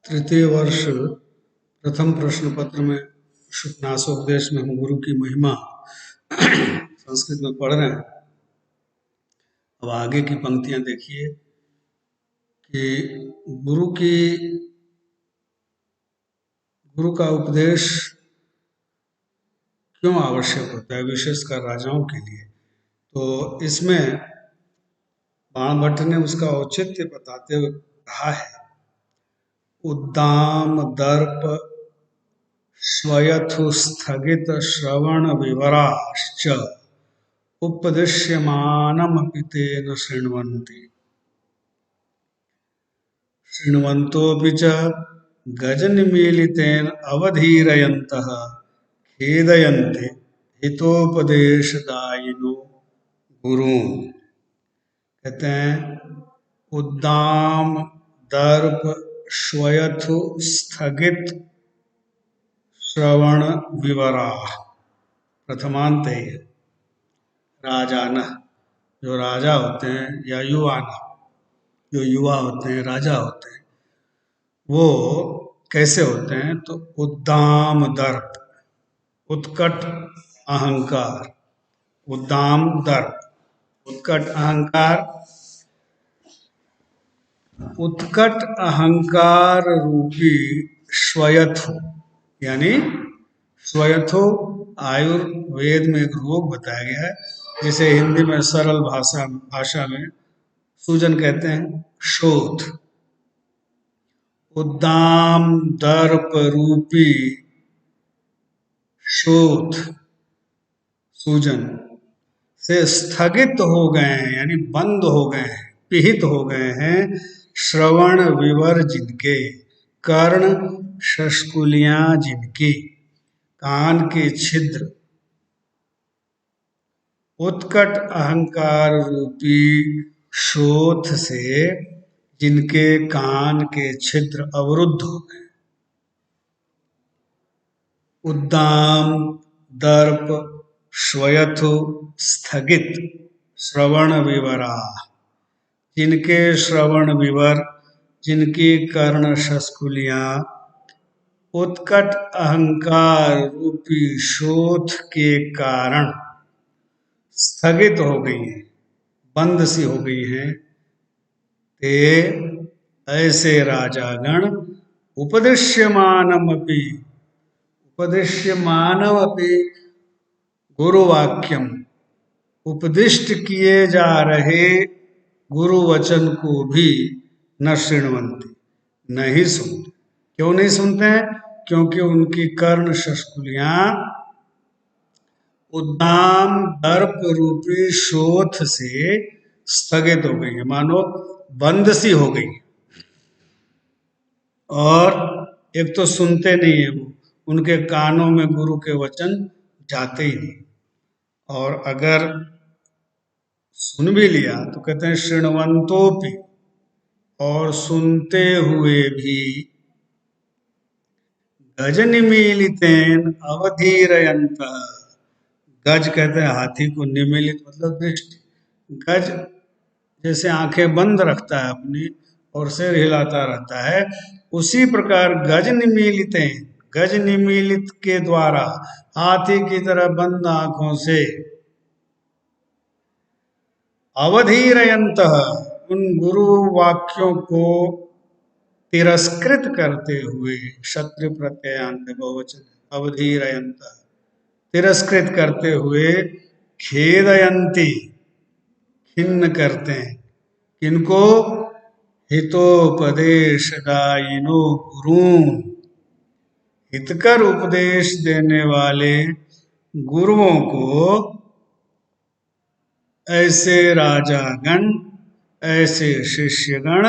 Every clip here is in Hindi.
तृतीय वर्ष प्रथम प्रश्न पत्र में शुकनासोपदेश में हम गुरु की महिमा संस्कृत में पढ़ रहे हैं। अब आगे की पंक्तियां देखिए कि गुरु का उपदेश क्यों आवश्यक होता है, विशेषकर राजाओं के लिए। तो इसमें बाणभट्ट ने उसका औचित्य बताते हुए कहा है, उद्दाम दर्प स्वयथुस्थगित श्रवण विवराश्च उपदिश्यमानमपि तेन शृण्वन्ति शृण्वन्तोऽपि च गजनिमीलितेन अवधीरयन्तः खेदयन्ति हितोपदेशदायिनो गुरून्। कहते हैं उद्दाम दर्प श्वयथु स्थगित श्रवण विवरा प्रथमांत है। राजान, जो राजा होते हैं, या युवान, जो युवा होते हैं, राजा होते हैं, वो कैसे होते हैं? तो उद्दाम दर्प, उत्कट अहंकार, उद्दाम दर्प, उत्कट अहंकार, उत्कट अहंकार रूपी श्वयथु, यानी श्वयथु आयुर्वेद में एक रोग बताया गया है, जिसे हिंदी में सरल भाषा में सूजन कहते हैं, शोथ। उद्दाम दर्प रूपी शोथ, सूजन से स्थगित हो गए हैं, यानी बंद हो गए हैं, पिहित हो गए हैं श्रवण विवर जिनके, कर्ण शस्कुलियां जिनकी, कान के छिद्र, उत्कट अहंकार रूपी शोथ से जिनके कान के छिद्र अवरुद्ध हो गए। उद्दाम दर्प श्वयथु स्थगित श्रवण विवरा, जिनके श्रवण विवर, जिनकी कर्ण शस्कुलियां उत्कट अहंकार रूपी शोथ के कारण स्थगित हो गई हैं, बंद सी हो गई हैं, ते ऐसे राजागण उपदिश्यमानमपि गुरुवाक्यम, उपदिष्ट किए जा रहे गुरु वचन को भी न शृण्वन्ति, नहीं सुनते। क्यों नहीं सुनते हैं? क्योंकि उनकी कर्ण शस्कुलियां उद्दाम दर्प रूपी शोथ से स्थगित हो गई है, मानो बंद सी हो गई। और एक तो सुनते नहीं है वो, उनके कानों में गुरु के वचन जाते ही नहीं, और अगर सुन भी लिया तो कहते हैं शृण्वन्तोपि, और सुनते हुए भी गज निमीलितेन अवधीरयन्तः, गज कहते हैं हाथी को, निमीलित मतलब दृष्टि, गज जैसे आंखें बंद रखता है अपनी और सिर हिलाता रहता है, उसी प्रकार गज निमीलित, गज निमीलित के द्वारा हाथी की तरह बंद आंखों से अवधीरयन्तः, उन गुरु वाक्यों को तिरस्कृत करते हुए, क्षत्रिय प्रत्ययान्त बहुवचन, अवधीरयन्तः तिरस्कृत करते हुए, खेदयन्ति खिन्न करते हैं, किनको? हितोपदेशदायिनो गुरून्, हितकर उपदेश देने वाले गुरुओं को ऐसे राजागण, ऐसे शिष्यगण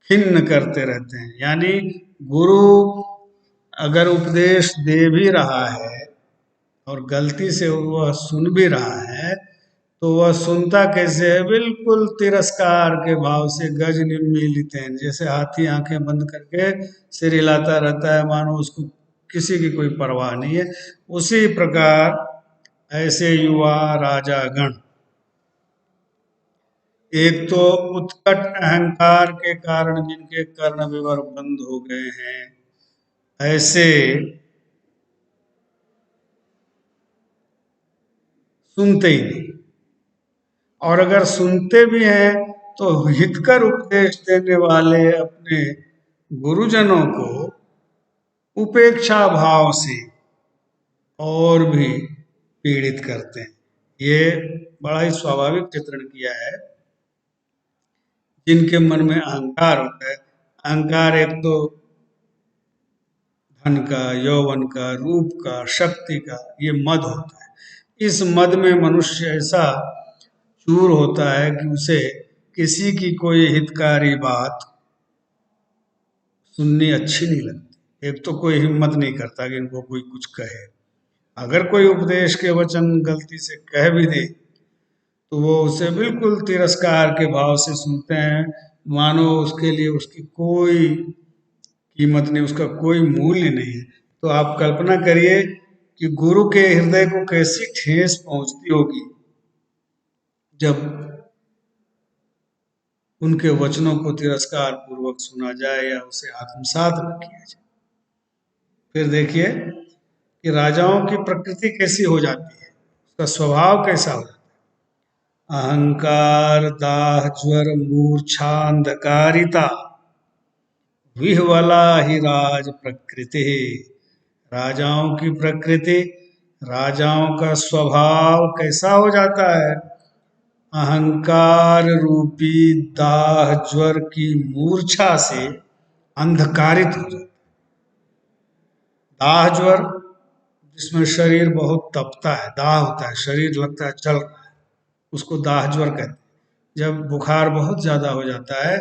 खिन्न करते रहते हैं। यानी गुरु अगर उपदेश दे भी रहा है और गलती से वह सुन भी रहा है, तो वह सुनता कैसे है? बिल्कुल तिरस्कार के भाव से, गज निमीलित, जैसे हाथी आंखें बंद करके सिर हिलाता रहता है, मानो उसको किसी की कोई परवाह नहीं है। उसी प्रकार ऐसे युवा राजागण एक तो उत्कट अहंकार के कारण जिनके कर्ण विवर बंद हो गए हैं, ऐसे सुनते ही नहीं, और अगर सुनते भी हैं तो हितकर उपदेश देने वाले अपने गुरुजनों को उपेक्षा भाव से और भी पीड़ित करते हैं। ये बड़ा ही स्वाभाविक चित्रण किया है। जिनके मन में अहंकार होता है, अहंकार एक तो धन का, यौवन का, रूप का, शक्ति का, ये मद होता है। इस मद में मनुष्य ऐसा चूर होता है कि उसे किसी की कोई हितकारी बात सुननी अच्छी नहीं लगती। एक तो कोई हिम्मत नहीं करता कि इनको कोई कुछ कहे। अगर कोई उपदेश के वचन गलती से कह भी दे तो वो उसे बिल्कुल तिरस्कार के भाव से सुनते हैं, मानो उसके लिए उसकी कोई कीमत नहीं, उसका कोई मूल्य नहीं है। तो आप कल्पना करिए कि गुरु के हृदय को कैसी ठेस पहुंचती होगी जब उनके वचनों को तिरस्कार पूर्वक सुना जाए या उसे आत्मसात न किया जाए। फिर देखिए कि राजाओं की प्रकृति कैसी हो जाती है, उसका स्वभाव कैसा हो जाता है। अहंकार, दाह, ज्वर, मूर्छा, अंधकारिता, विह्वला ही राज प्रकृति। राजाओं की प्रकृति, राजाओं का स्वभाव कैसा हो जाता है। अहंकार रूपी दाह ज्वर की मूर्छा से अंधकारित हो जाता है। दाह ज्वर जिसमें शरीर बहुत तपता है, दाह होता है, शरीर लगता है चल रहा है, उसको दाह ज्वर कहते हैं। जब बुखार बहुत ज्यादा हो जाता है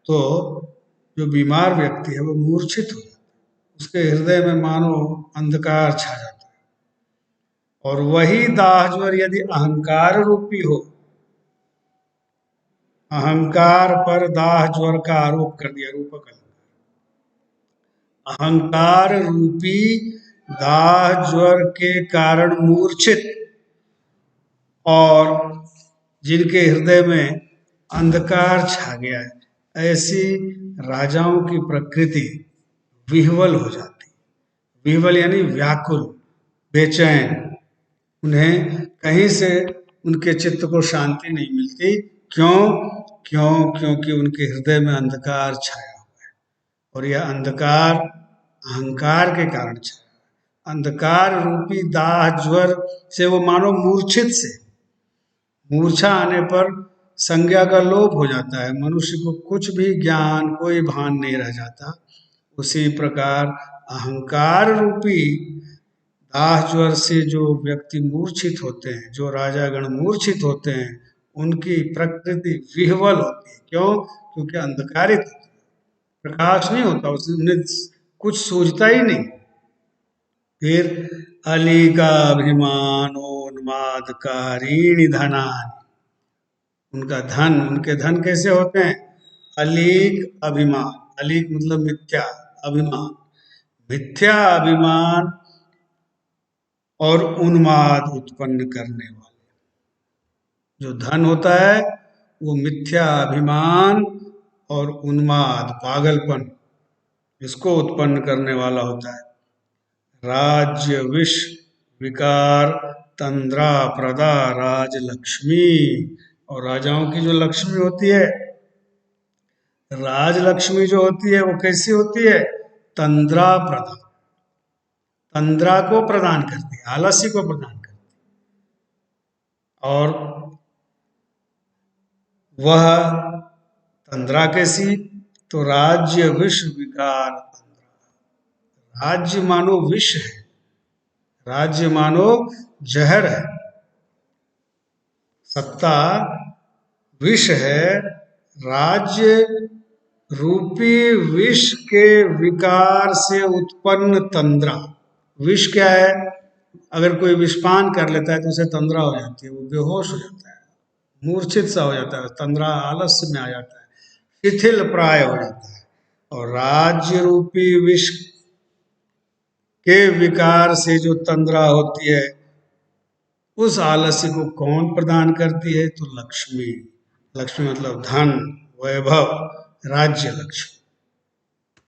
तो जो बीमार व्यक्ति है वो मूर्छित हो जाता है, उसके हृदय में मानो अंधकार छा जाता है। और वही दाह ज्वर यदि अहंकार रूपी हो, अहंकार पर दाह ज्वर का आरोप कर दिया, रूपक अहंकार रूपी दाह ज्वर के कारण मूर्छित और जिनके हृदय में अंधकार छा गया है, ऐसी राजाओं की प्रकृति विह्वल हो जाती। विह्वल यानी व्याकुल, बेचैन, उन्हें कहीं से उनके चित्त को शांति नहीं मिलती। क्यों? क्योंकि उनके हृदय में अंधकार छाया हुआ है, और यह अंधकार अहंकार के कारण छाया। अंधकार रूपी दाह ज्वर से वो मानो मूर्छित से, मूर्छा आने पर संज्ञा का लोप हो जाता है, मनुष्य को कुछ भी ज्ञान, कोई भान नहीं रह जाता। उसी प्रकार अहंकार रूपी दाह ज्वर से जो व्यक्ति मूर्छित होते हैं, जो राजागण मूर्छित होते हैं, उनकी प्रकृति विह्वल होती है। क्यों? क्योंकि अंधकारित होती है, प्रकाश नहीं होता, उसमें कुछ सूझता ही नहीं। फिर अली का अभिमानोन्मादकारीणि धनानि, उनका धन, उनके धन कैसे होते हैं? अलीक अभिमान, अलीक मतलब मिथ्या, अभिमान, मिथ्या अभिमान और उन्माद उत्पन्न करने वाले। जो धन होता है वो मिथ्या अभिमान और उन्माद, पागलपन, इसको उत्पन्न करने वाला होता है। राज्य विष विकार तंद्रा प्रदा राजलक्ष्मी, और राजाओं की जो लक्ष्मी होती है, राजलक्ष्मी जो होती है वो कैसी होती है? तंद्रा प्रदा, तंद्रा को प्रदान करती है, आलस्य को प्रदान करती है। और वह तंद्रा कैसी? तो राज्य विष विकार तंद्रा, राज्य मानो विष है, राज्य मानो जहर है, सत्ता विष है। राज्य रूपी विष के विकार से उत्पन्न तंद्रा, विष क्या है? अगर कोई विषपान कर लेता है तो उसे तंद्रा हो जाती है, वो बेहोश हो जाता है, मूर्छित सा हो जाता है, तंद्रा आलस्य में आ जाता है, शिथिल प्राय हो जाता है। और राज्य रूपी विष के विकार से जो तंद्रा होती है, उस आलस्य को कौन प्रदान करती है? तो लक्ष्मी, लक्ष्मी मतलब धन, वैभव, राज्य लक्ष्मी।